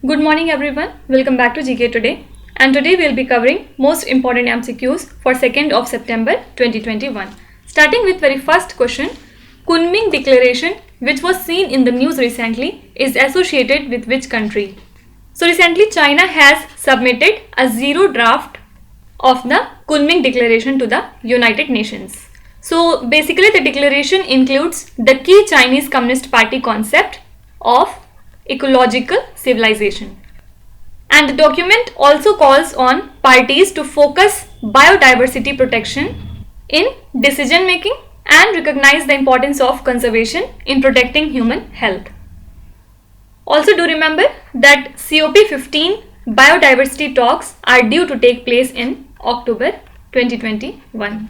Good morning everyone, welcome back to GK Today, and today we will be covering most important MCQs for 2nd of September 2021. Starting with very first question, Kunming Declaration, which was seen in the news recently, is associated with which country? So recently China has submitted a zero draft of the Kunming Declaration to the United Nations. So basically the declaration includes the key Chinese Communist Party concept of ecological civilization. And the document also calls on parties to focus biodiversity protection in decision making and recognize the importance of conservation in protecting human health. Also do remember that COP15 biodiversity talks are due to take place in October 2021.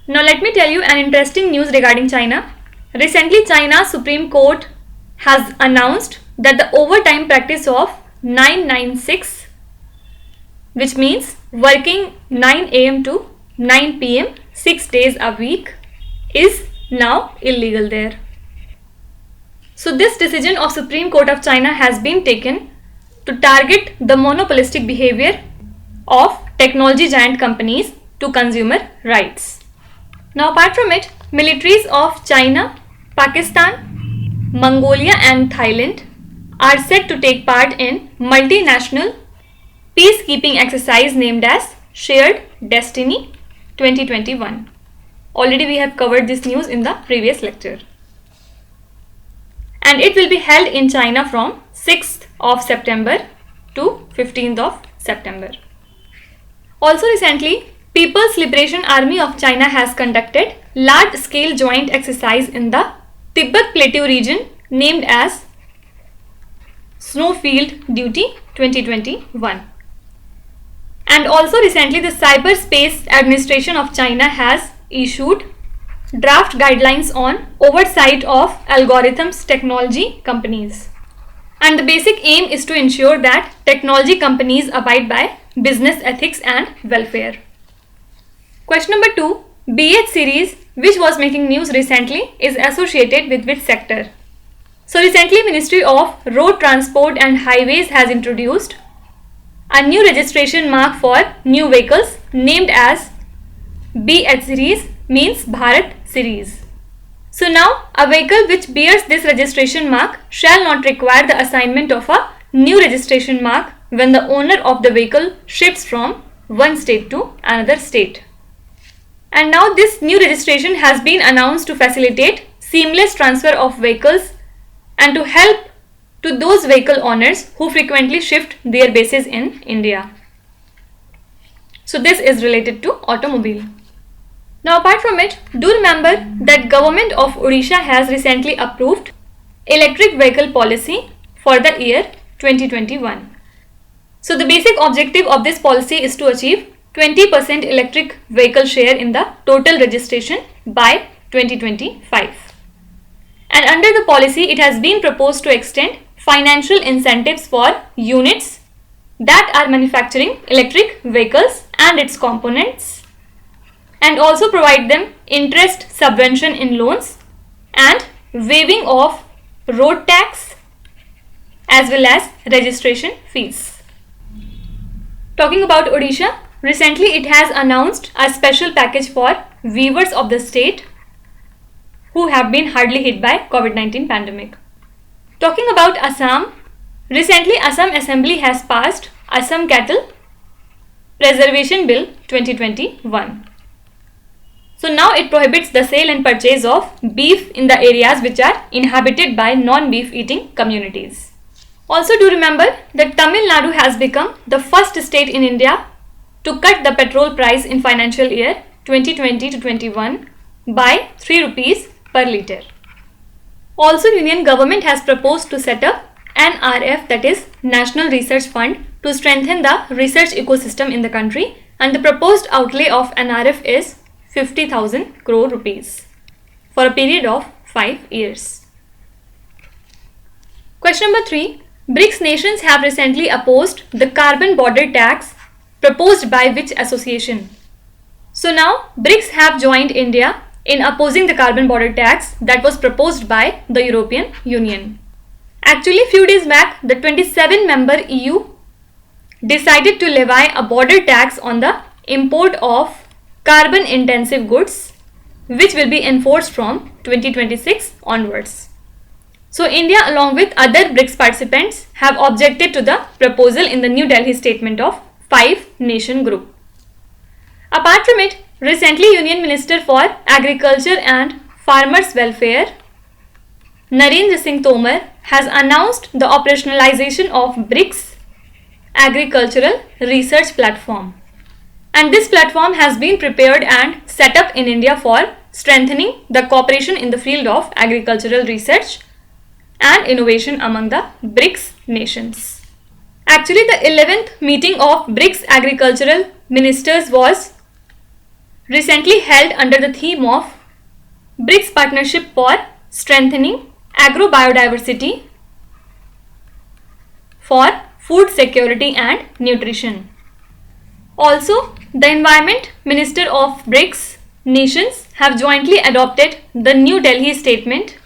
Now let me tell you an interesting news regarding China. Recently China's Supreme Court has announced that the overtime practice of 996, which means working 9 am to 9 pm 6 days a week, is now illegal there. So this decision of Supreme Court of China has been taken to target the monopolistic behavior of technology giant companies to consumer rights. Now apart from it, militaries of China, Pakistan, Mongolia and Thailand are set to take part in multinational peacekeeping exercise named as Shared Destiny 2021. Already we have covered this news in the previous lecture. And it will be held in China from 6th of September to 15th of September. Also recently, People's Liberation Army of China has conducted large-scale joint exercise in the Tibet Plateau region named as Snowfield Duty 2021. And also recently the Cyberspace Administration of China has issued draft guidelines on oversight of algorithms technology companies. And the basic aim is to ensure that technology companies abide by business ethics and welfare. Question number 2. BH series, which was making news recently, is associated with which sector? So recently Ministry of Road Transport and Highways has introduced a new registration mark for new vehicles named as BH series, means Bharat series. So now a vehicle which bears this registration mark shall not require the assignment of a new registration mark when the owner of the vehicle shifts from one state to another state. And now this new registration has been announced to facilitate seamless transfer of vehicles and to help to those vehicle owners who frequently shift their bases in India. So this is related to automobile. Now apart from it, do remember that Government of Odisha has recently approved electric vehicle policy for the year 2021. So the basic objective of this policy is to achieve 20% electric vehicle share in the total registration by 2025. And under the policy, it has been proposed to extend financial incentives for units that are manufacturing electric vehicles and its components, and also provide them interest subvention in loans and waiving of road tax as well as registration fees. Talking about Odisha, recently it has announced a special package for weavers of the state who have been hardly hit by COVID-19 pandemic. Talking about Assam, recently Assam Assembly has passed Assam Cattle Preservation Bill 2021. So now it prohibits the sale and purchase of beef in the areas which are inhabited by non-beef eating communities. Also do remember that Tamil Nadu has become the first state in India to cut the petrol price in financial year 2020 to 21 by 3 rupees per litre. Also, Union Government has proposed to set up NRF, that is National Research Fund, to strengthen the research ecosystem in the country, and the proposed outlay of NRF is 50,000 crore rupees for a period of 5 years. Question number 3. BRICS nations have recently opposed the carbon border tax proposed by which association? So now BRICS have joined India in opposing the carbon border tax that was proposed by the European Union. Actually, few days back, the 27-member EU decided to levy a border tax on the import of carbon-intensive goods, which will be enforced from 2026 onwards. So, India along with other BRICS participants have objected to the proposal in the New Delhi Statement of 5-Nation Group. Apart from it, recently Union Minister for Agriculture and Farmers Welfare, Narendra Singh Tomar, has announced the operationalization of BRICS Agricultural Research Platform. And this platform has been prepared and set up in India for strengthening the cooperation in the field of agricultural research and innovation among the BRICS nations. Actually, the 11th meeting of BRICS agricultural ministers was recently held under the theme of BRICS Partnership for Strengthening Agro-Biodiversity for Food Security and Nutrition. Also, the Environment Minister of BRICS nations have jointly adopted the New Delhi Statement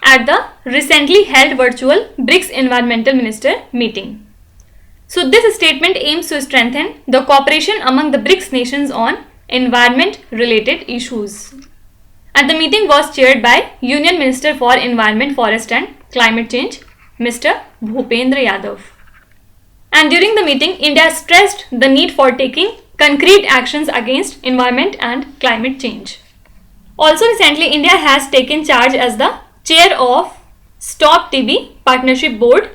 at the recently held virtual BRICS Environmental Minister meeting. So, this statement aims to strengthen the cooperation among the BRICS nations on environment-related issues. And the meeting was chaired by Union Minister for Environment, Forest and Climate Change, Mr. Bhupendra Yadav. And during the meeting, India stressed the need for taking concrete actions against environment and climate change. Also recently, India has taken charge as the chair of Stop TB Partnership Board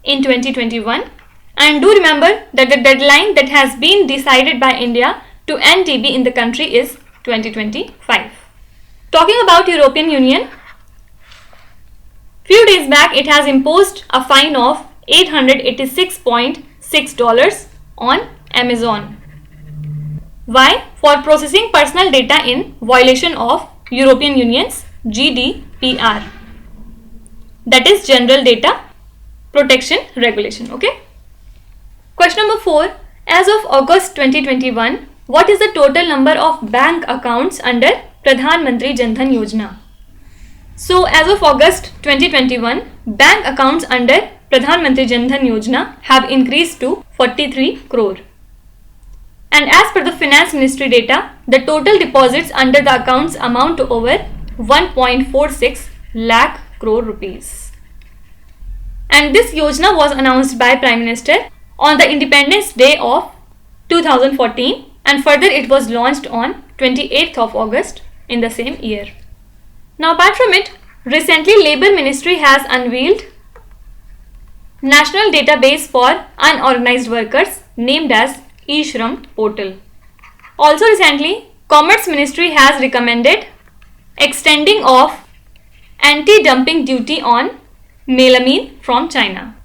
in 2021. And do remember that the deadline that has been decided by India to end TB in the country is 2025. Talking about European Union, few days back it has imposed a fine of $886.6 on Amazon. Why? For processing personal data in violation of European Union's GDPR, that is General Data Protection Regulation. Okay. Question number 4. As of August 2021, what is the total number of bank accounts under Pradhan Mantri Jan Dhan Yojana? So, as of August 2021, bank accounts under Pradhan Mantri Jan Dhan Yojana have increased to 43 crore. And as per the Finance Ministry data, the total deposits under the accounts amount to over 1.46 lakh crore rupees. And this Yojana was announced by Prime Minister on the Independence Day of 2014, and further it was launched on 28th of August in the same year. Now apart from it, recently Labour Ministry has unveiled National Database for Unorganized Workers named as eShram Portal. Also recently, Commerce Ministry has recommended extending of anti-dumping duty on melamine from China.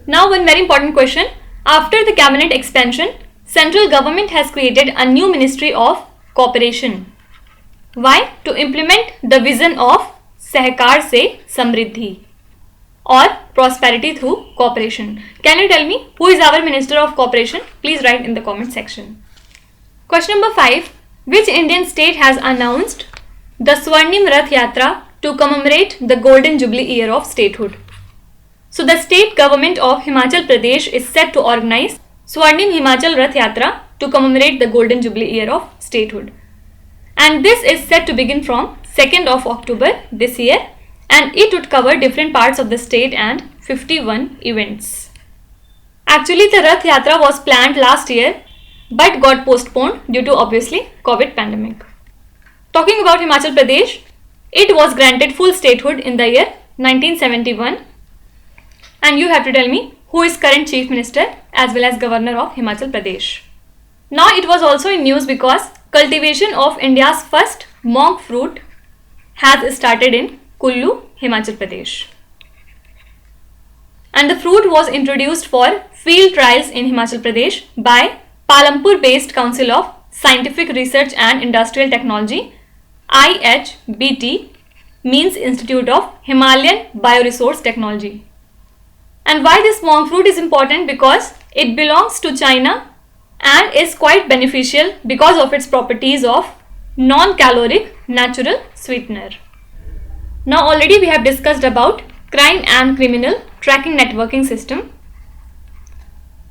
Now one very important question. After the cabinet expansion, central government has created a new Ministry of Cooperation. Why? To implement the vision of Sahkar se Samriddhi, or prosperity through cooperation. Can you tell me who is our Minister of Cooperation? Please write in the comment section. Question number 5. Which Indian state has announced the Swarnim Rath Yatra to commemorate the Golden Jubilee year of statehood? So the state government of Himachal Pradesh is set to organize Swarnim Himachal Rath Yatra to commemorate the Golden Jubilee year of statehood. And this is set to begin from 2nd of October this year, and it would cover different parts of the state and 51 events. Actually, the Rath Yatra was planned last year but got postponed due to obviously COVID pandemic. Talking about Himachal Pradesh, it was granted full statehood in the year 1971, and you have to tell me who is current Chief Minister as well as Governor of Himachal Pradesh. Now it was also in news because cultivation of India's first monk fruit has started in Kullu, Himachal Pradesh. And the fruit was introduced for field trials in Himachal Pradesh by Palampur-based Council of Scientific Research and Industrial Technology, IHBT, means Institute of Himalayan Bioresource Technology. And why this monk fruit is important? Because it belongs to China and is quite beneficial because of its properties of non-caloric natural sweetener. Now already we have discussed about crime and criminal tracking networking system.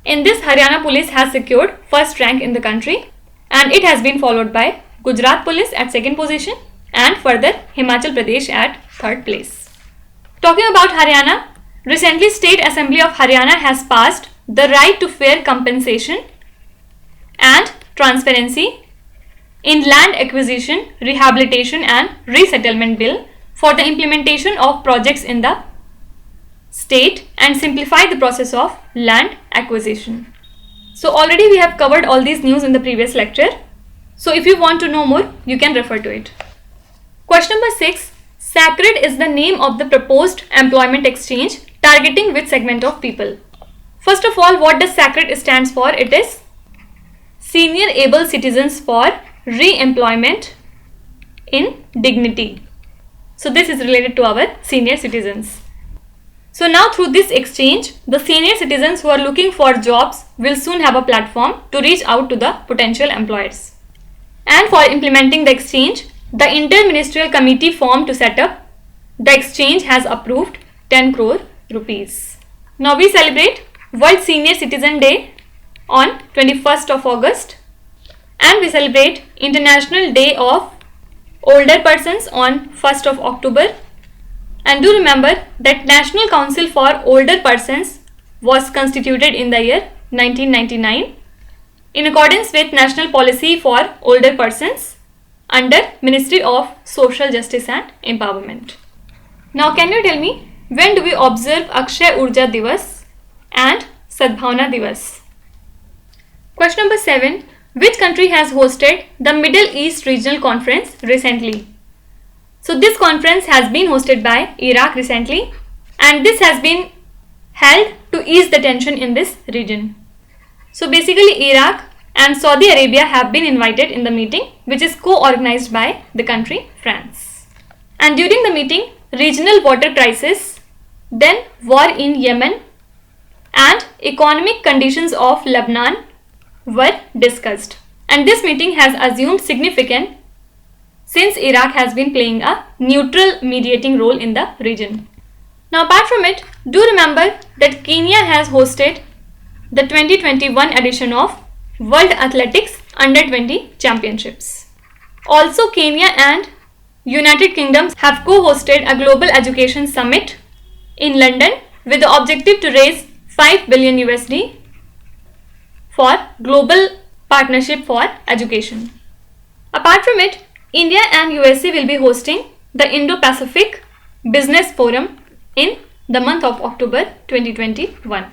In this, Haryana Police has secured first rank in the country, and it has been followed by Gujarat Police at second position and further Himachal Pradesh at third place. Talking about Haryana, recently State Assembly of Haryana has passed the Right to Fair Compensation and Transparency in Land Acquisition, Rehabilitation and Resettlement Bill for the implementation of projects in the state and simplify the process of land acquisition. So already we have covered all these news in the previous lecture. So if you want to know more, you can refer to it. Question number 6. SACRED is the name of the proposed employment exchange targeting which segment of people? First of all, what does SACRED stands for? It is Senior Able Citizens for Re-employment in Dignity. So this is related to our senior citizens. So now through this exchange, the senior citizens who are looking for jobs will soon have a platform to reach out to the potential employers. And for implementing the exchange, the Inter-Ministerial Committee formed to set up the exchange has approved 10 crore rupees. Now we celebrate World Senior Citizen Day on 21st of August and we celebrate International Day of Older Persons on 1st of October. And do remember that National Council for Older Persons was constituted in the year 1999 in accordance with National Policy for Older Persons under Ministry of Social Justice and Empowerment. Now can you tell me, when do we observe Akshay Urja Divas and Sadbhavna Divas? Question number 7. Which country has hosted the Middle East Regional Conference recently? So this conference has been hosted by Iraq recently and this has been held to ease the tension in this region. So basically Iraq and Saudi Arabia have been invited in the meeting, which is co-organized by the country France. And during the meeting, regional water crisis, then war in Yemen and economic conditions of Lebanon were discussed. And this meeting has assumed significance since Iraq has been playing a neutral mediating role in the region. Now apart from it, do remember that Kenya has hosted the 2021 edition of World Athletics Under-20 Championships. Also Kenya and United Kingdom have co-hosted a global education summit in London with the objective to raise 5 billion USD for global partnership for education. Apart from it, India and USA will be hosting the Indo-Pacific Business Forum in the month of October 2021.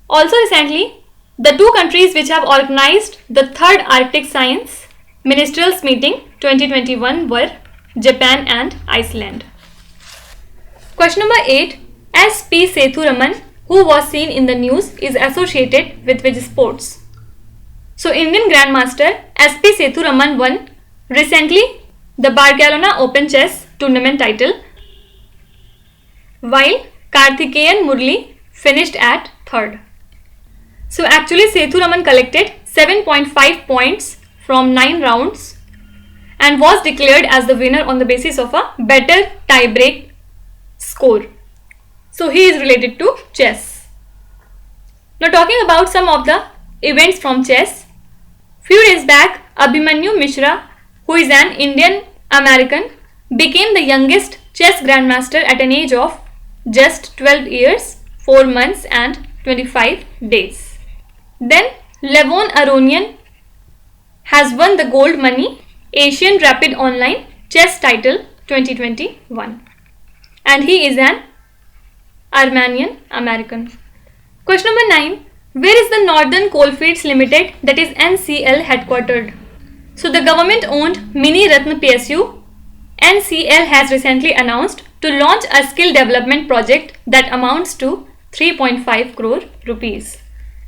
Also recently, the two countries which have organized the third Arctic Science Ministerials Meeting 2021 were Japan and Iceland. Question number 8. S.P. Sethuraman, who was seen in the news, is associated with which sports? So Indian Grandmaster S.P. Sethuraman won recently the Barcelona Open Chess Tournament title, while Karthikeyan Murli finished at third. So actually Sethuraman collected 7.5 points from 9 rounds and was declared as the winner on the basis of a better tie-break score. So he is related to chess. Now talking about some of the events from chess. Few days back, Abhimanyu Mishra, who is an Indian American, became the youngest chess grandmaster at an age of just 12 years, 4 months and 25 days. Then Levon Aronian has won the Gold Money Asian Rapid Online Chess title 2021 and he is an Armenian American. Question number 9. Where is the Northern Coalfields Limited, that is NCL, headquartered? So the government owned Mini Ratna PSU, NCL has recently announced to launch a skill development project that amounts to 3.5 crore rupees.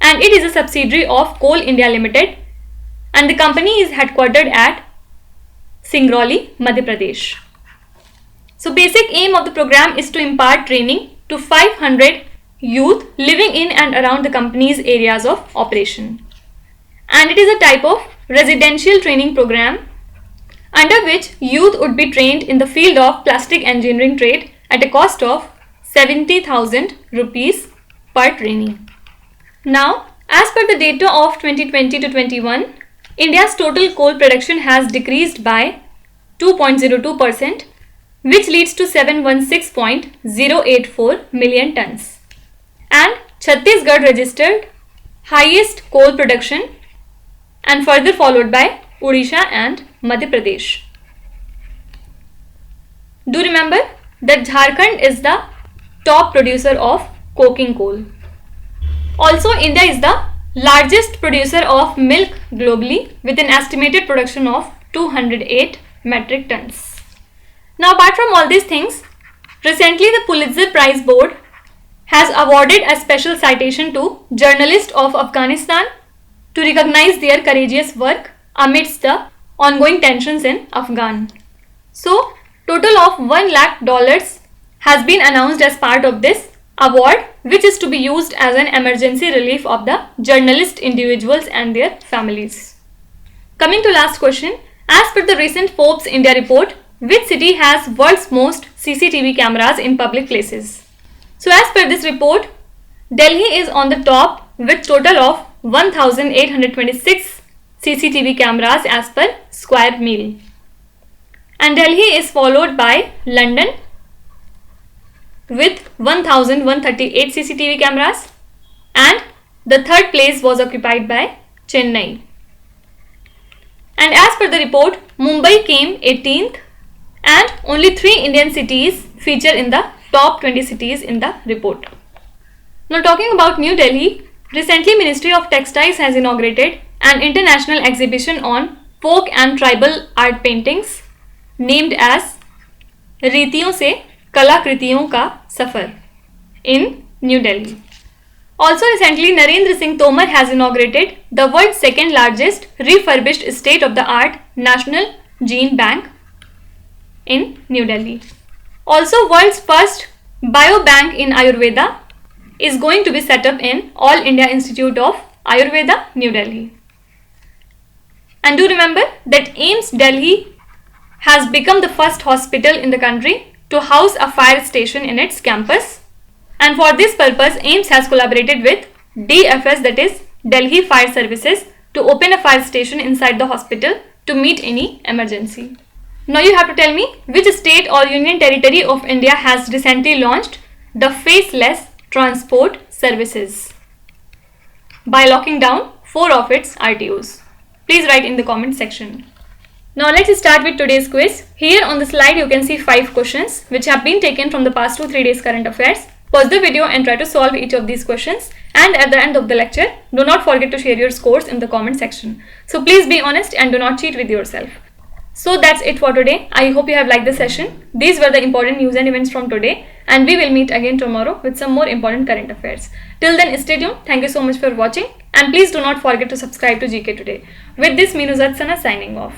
And it is a subsidiary of Coal India Limited and the company is headquartered at Singrauli, Madhya Pradesh. So basic aim of the program is to impart training to 500 youth living in and around the company's areas of operation. And it is a type of residential training program under which youth would be trained in the field of plastic engineering trade at a cost of 70,000 rupees per trainee. Now, as per the data of 2020 to 21, India's total coal production has decreased by 2.02%, which leads to 716.084 million tons. And Chhattisgarh registered highest coal production and further followed by Odisha and Madhya Pradesh. Do remember that Jharkhand is the top producer of coking coal. Also, India is the largest producer of milk globally with an estimated production of 208 metric tons. Now, apart from all these things, recently the Pulitzer Prize Board has awarded a special citation to journalists of Afghanistan to recognize their courageous work amidst the ongoing tensions in Afghan. So, total of $1 lakh has been announced as part of this award, which is to be used as an emergency relief of the journalist individuals and their families. Coming to last question, as per the recent Forbes India report, which city has world's most CCTV cameras in public places? So as per this report, Delhi is on the top with total of 1,826 CCTV cameras as per square mile. And Delhi is followed by London with 1,138 CCTV cameras, and the third place was occupied by Chennai. And as per the report, Mumbai came 18th, and only 3 Indian cities feature in the top 20 cities in the report. Now talking about New Delhi, recently Ministry of Textiles has inaugurated an international exhibition on folk and tribal art paintings named as रीतियों से कलाकृतियों का सफर in New Delhi. Also recently, Narendra Singh Tomar has inaugurated the world's second largest refurbished state-of-the-art National Gene Bank in New Delhi. Also, world's first biobank in Ayurveda is going to be set up in All India Institute of Ayurveda, New Delhi. And do remember that AIIMS Delhi has become the first hospital in the country to house a fire station in its campus. And for this purpose, AIIMS has collaborated with DFS, that is Delhi Fire Services, to open a fire station inside the hospital to meet any emergency. Now you have to tell me which state or union territory of India has recently launched the faceless transport services by locking down 4 of its RTOs. Please write in the comment section. Now let's start with today's quiz. Here on the slide you can see 5 questions which have been taken from the past 2-3 days current affairs. Pause the video and try to solve each of these questions, and at the end of the lecture, do not forget to share your scores in the comment section. So please be honest and do not cheat with yourself. So that's it for today. I hope you have liked the session. These were the important news and events from today, and we will meet again tomorrow with some more important current affairs. Till then, stay tuned. Thank you so much for watching, and please do not forget to subscribe to GK Today. With this, Meenuzat Sana signing off.